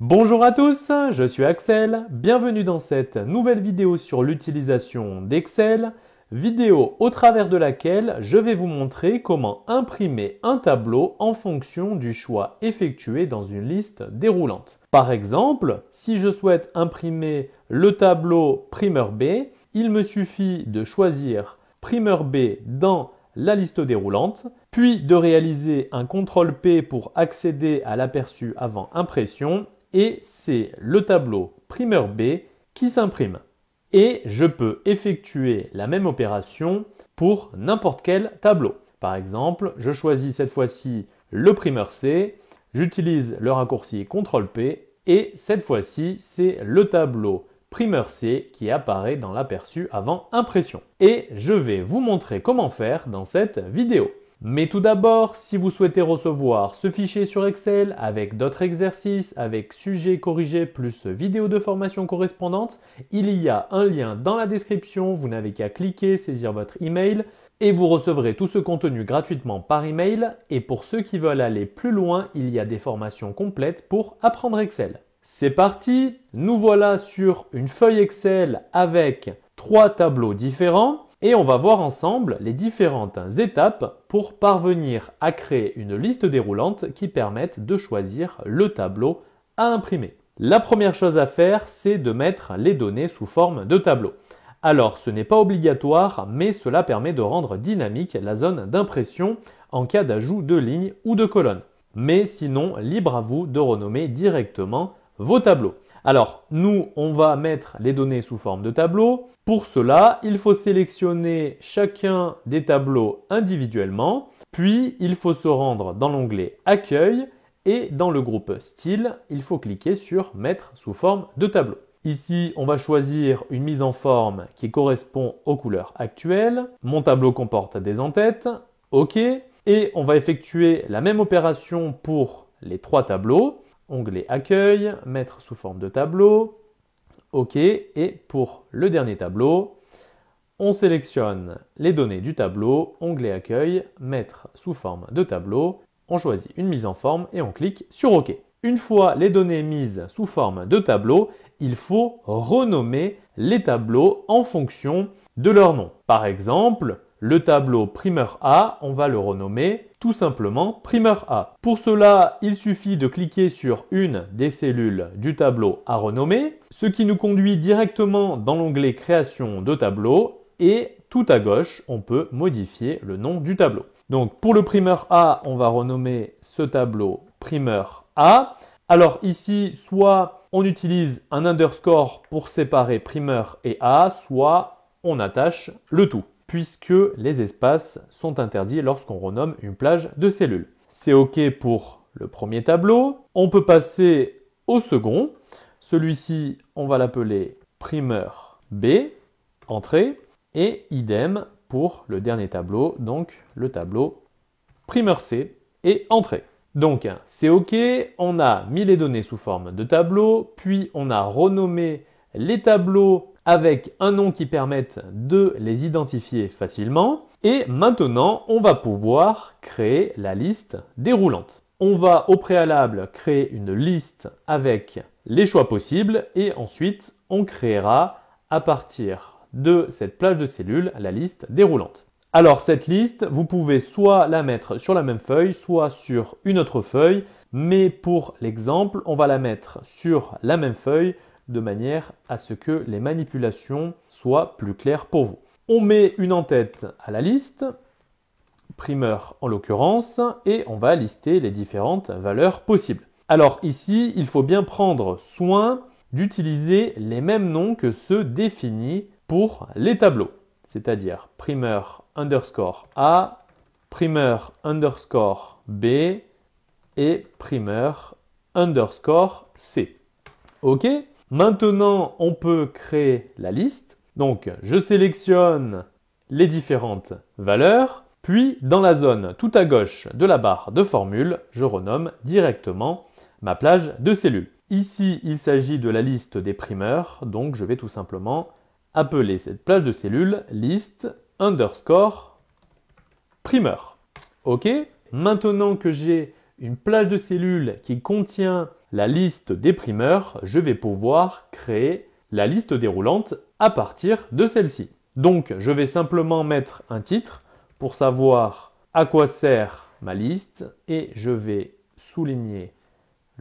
Bonjour à tous, je suis Axel, bienvenue dans cette nouvelle vidéo sur l'utilisation d'Excel, vidéo au travers de laquelle je vais vous montrer comment imprimer un tableau en fonction du choix effectué dans une liste déroulante. Par exemple, si je souhaite imprimer le tableau primeur B, il me suffit de choisir primeur B dans la liste déroulante, puis de réaliser un CTRL P pour accéder à l'aperçu avant impression et c'est le tableau primeur B qui s'imprime. Et je peux effectuer la même opération pour n'importe quel tableau. Par exemple, je choisis cette fois-ci le primeur C, j'utilise le raccourci CTRL P et cette fois-ci c'est le tableau primeur C qui apparaît dans l'aperçu avant impression. Et je vais vous montrer comment faire dans cette vidéo. Mais tout d'abord, si vous souhaitez recevoir ce fichier sur Excel avec d'autres exercices, avec sujets corrigés plus vidéos de formation correspondantes, il y a un lien dans la description, vous n'avez qu'à cliquer, saisir votre email et vous recevrez tout ce contenu gratuitement par email. Et pour ceux qui veulent aller plus loin, il y a des formations complètes pour apprendre Excel. C'est parti, nous voilà sur une feuille Excel avec 3 tableaux différents. Et on va voir ensemble les différentes étapes pour parvenir à créer une liste déroulante qui permette de choisir le tableau à imprimer. La première chose à faire, c'est de mettre les données sous forme de tableau. Alors, ce n'est pas obligatoire, mais cela permet de rendre dynamique la zone d'impression en cas d'ajout de lignes ou de colonnes. Mais sinon, libre à vous de renommer directement vos tableaux. Alors, nous, on va mettre les données sous forme de tableau. Pour cela, il faut sélectionner chacun des tableaux individuellement, puis il faut se rendre dans l'onglet Accueil et dans le groupe Style, il faut cliquer sur Mettre sous forme de tableau. Ici, on va choisir une mise en forme qui correspond aux couleurs actuelles. Mon tableau comporte des en-têtes, OK. Et on va effectuer la même opération pour les 3 tableaux. Onglet Accueil, Mettre sous forme de tableau, OK. Et pour le dernier tableau, on sélectionne les données du tableau, onglet Accueil, Mettre sous forme de tableau, on choisit une mise en forme et on clique sur OK. Une fois les données mises sous forme de tableau, il faut renommer les tableaux en fonction de leur nom. Par exemple, le tableau primeur A, on va le renommer tout simplement primeur A. Pour cela, il suffit de cliquer sur une des cellules du tableau à renommer, ce qui nous conduit directement dans l'onglet Création de tableau et tout à gauche, on peut modifier le nom du tableau. Donc pour le primeur A, on va renommer ce tableau primeur A. Alors ici, soit on utilise un underscore pour séparer primeur et A, soit on attache le tout, puisque les espaces sont interdits lorsqu'on renomme une plage de cellules. C'est OK pour le premier tableau. On peut passer au second. Celui-ci, on va l'appeler primeur B, entrée, et idem pour le dernier tableau, donc le tableau primeur C et entrée. Donc c'est OK, on a mis les données sous forme de tableau, puis on a renommé les tableaux avec un nom qui permette de les identifier facilement. Et maintenant, on va pouvoir créer la liste déroulante. On va au préalable créer une liste avec les choix possibles et ensuite on créera à partir de cette plage de cellules la liste déroulante. Alors cette liste, vous pouvez soit la mettre sur la même feuille, soit sur une autre feuille, mais pour l'exemple, on va la mettre sur la même feuille de manière à ce que les manipulations soient plus claires pour vous. On met une en-tête à la liste, primeur en l'occurrence, et on va lister les différentes valeurs possibles. Alors ici, il faut bien prendre soin d'utiliser les mêmes noms que ceux définis pour les tableaux, c'est-à-dire primeur underscore A, primeur underscore B et primeur underscore C. OK ? Maintenant, on peut créer la liste. Donc, je sélectionne les différentes valeurs. Puis, dans la zone tout à gauche de la barre de formule, je renomme directement ma plage de cellules. Ici, il s'agit de la liste des primeurs. Donc, je vais tout simplement appeler cette plage de cellules liste underscore primeur. OK ? Maintenant que j'ai une plage de cellules qui contient la liste des primeurs, je vais pouvoir créer la liste déroulante à partir de celle-ci. Donc, je vais simplement mettre un titre pour savoir à quoi sert ma liste et je vais souligner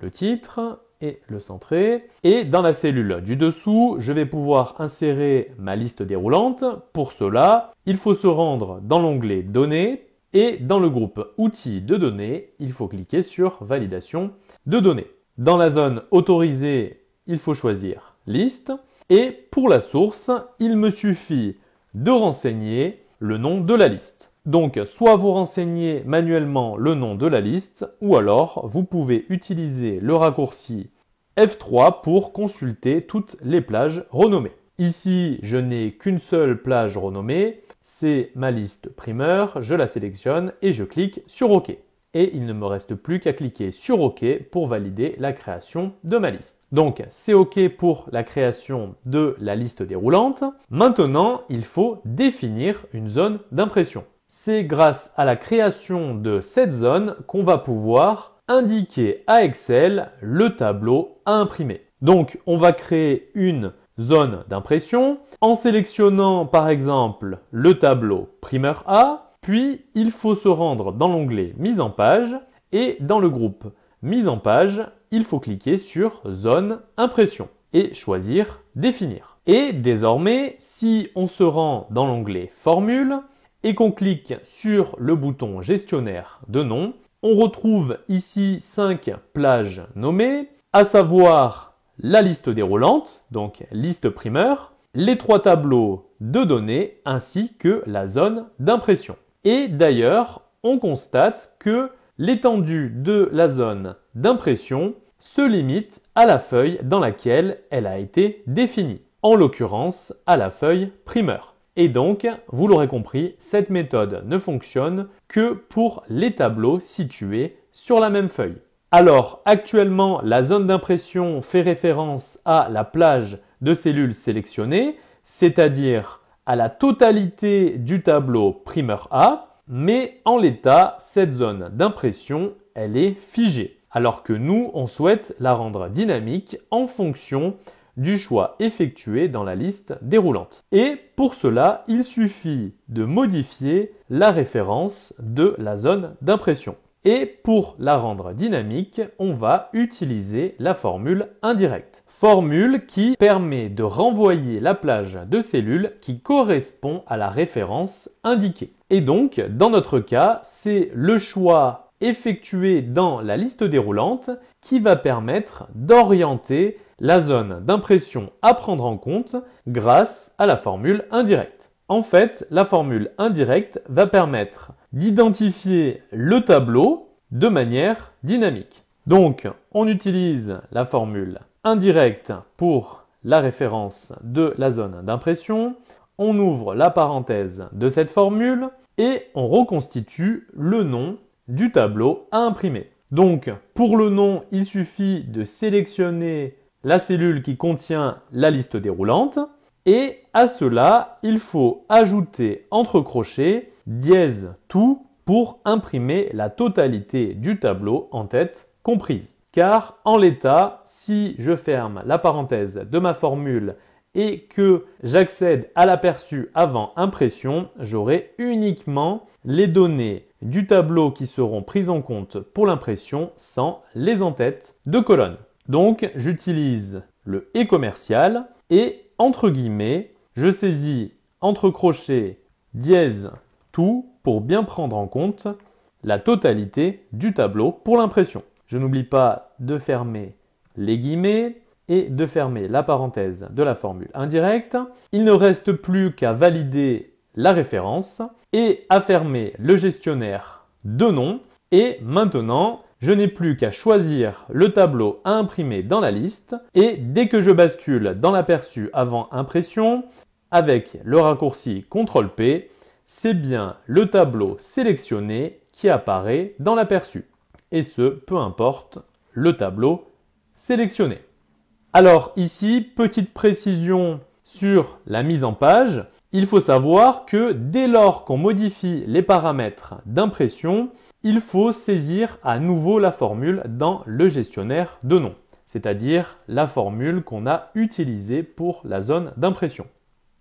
le titre et le centrer. Et dans la cellule du dessous, je vais pouvoir insérer ma liste déroulante. Pour cela, il faut se rendre dans l'onglet Données et dans le groupe Outils de données, il faut cliquer sur Validation de données. Dans la zone Autorisée, il faut choisir Liste. Et pour la source, il me suffit de renseigner le nom de la liste. Donc, soit vous renseignez manuellement le nom de la liste, ou alors vous pouvez utiliser le raccourci F3 pour consulter toutes les plages renommées. Ici, je n'ai qu'une seule plage renommée, c'est ma liste primeur, je la sélectionne et je clique sur OK. Et il ne me reste plus qu'à cliquer sur OK pour valider la création de ma liste. Donc, c'est OK pour la création de la liste déroulante. Maintenant, il faut définir une zone d'impression. C'est grâce à la création de cette zone qu'on va pouvoir indiquer à Excel le tableau à imprimer. Donc, on va créer une zone d'impression en sélectionnant par exemple le tableau primeur A, puis il faut se rendre dans l'onglet Mise en page et dans le groupe Mise en page, il faut cliquer sur Zone impression et choisir Définir. Et désormais, si on se rend dans l'onglet Formule et qu'on clique sur le bouton Gestionnaire de nom, on retrouve ici 5 plages nommées, à savoir la liste déroulante, donc liste primeur, les 3 tableaux de données ainsi que la zone d'impression. Et d'ailleurs, on constate que l'étendue de la zone d'impression se limite à la feuille dans laquelle elle a été définie, en l'occurrence à la feuille primeur. Et donc, vous l'aurez compris, cette méthode ne fonctionne que pour les tableaux situés sur la même feuille. Alors, actuellement, la zone d'impression fait référence à la plage de cellules sélectionnées, c'est-à-dire à la totalité du tableau primeur A, mais en l'état, cette zone d'impression, elle est figée. Alors que nous, on souhaite la rendre dynamique en fonction du choix effectué dans la liste déroulante. Et pour cela, il suffit de modifier la référence de la zone d'impression. Et pour la rendre dynamique, on va utiliser la formule indirecte. Formule qui permet de renvoyer la plage de cellules qui correspond à la référence indiquée. Et donc, dans notre cas, c'est le choix effectué dans la liste déroulante qui va permettre d'orienter la zone d'impression à prendre en compte grâce à la formule indirecte. En fait, la formule indirecte va permettre d'identifier le tableau de manière dynamique. Donc, on utilise la formule indirecte pour la référence de la zone d'impression. On ouvre la parenthèse de cette formule et on reconstitue le nom du tableau à imprimer. Donc, pour le nom, il suffit de sélectionner la cellule qui contient la liste déroulante et à cela, il faut ajouter entre crochets dièse tout pour imprimer la totalité du tableau en tête comprise. Car en l'état, si je ferme la parenthèse de ma formule et que j'accède à l'aperçu avant impression, j'aurai uniquement les données du tableau qui seront prises en compte pour l'impression sans les en-têtes de colonne. Donc, j'utilise le et commercial et entre guillemets, je saisis entre crochets dièse tout pour bien prendre en compte la totalité du tableau pour l'impression. Je n'oublie pas de fermer les guillemets et de fermer la parenthèse de la formule indirecte. Il ne reste plus qu'à valider la référence et à fermer le gestionnaire de nom. Et maintenant, je n'ai plus qu'à choisir le tableau à imprimer dans la liste et dès que je bascule dans l'aperçu avant impression, avec le raccourci CTRL-P, c'est bien le tableau sélectionné qui apparaît dans l'aperçu. Et ce, peu importe le tableau sélectionné. Alors ici, petite précision sur la mise en page. Il faut savoir que dès lors qu'on modifie les paramètres d'impression, il faut saisir à nouveau la formule dans le gestionnaire de nom, c'est-à-dire la formule qu'on a utilisée pour la zone d'impression.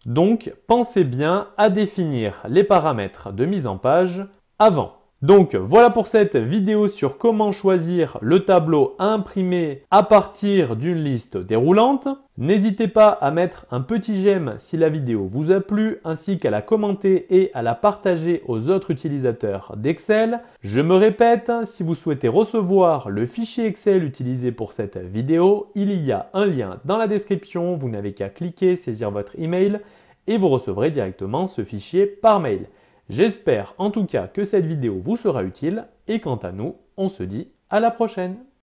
Donc, pensez bien à définir les paramètres de mise en page avant. Donc, voilà pour cette vidéo sur comment choisir le tableau à imprimer à partir d'une liste déroulante. N'hésitez pas à mettre un petit j'aime si la vidéo vous a plu, ainsi qu'à la commenter et à la partager aux autres utilisateurs d'Excel. Je me répète, si vous souhaitez recevoir le fichier Excel utilisé pour cette vidéo, il y a un lien dans la description. Vous n'avez qu'à cliquer, saisir votre email et vous recevrez directement ce fichier par mail. J'espère en tout cas que cette vidéo vous sera utile et quant à nous, on se dit à la prochaine.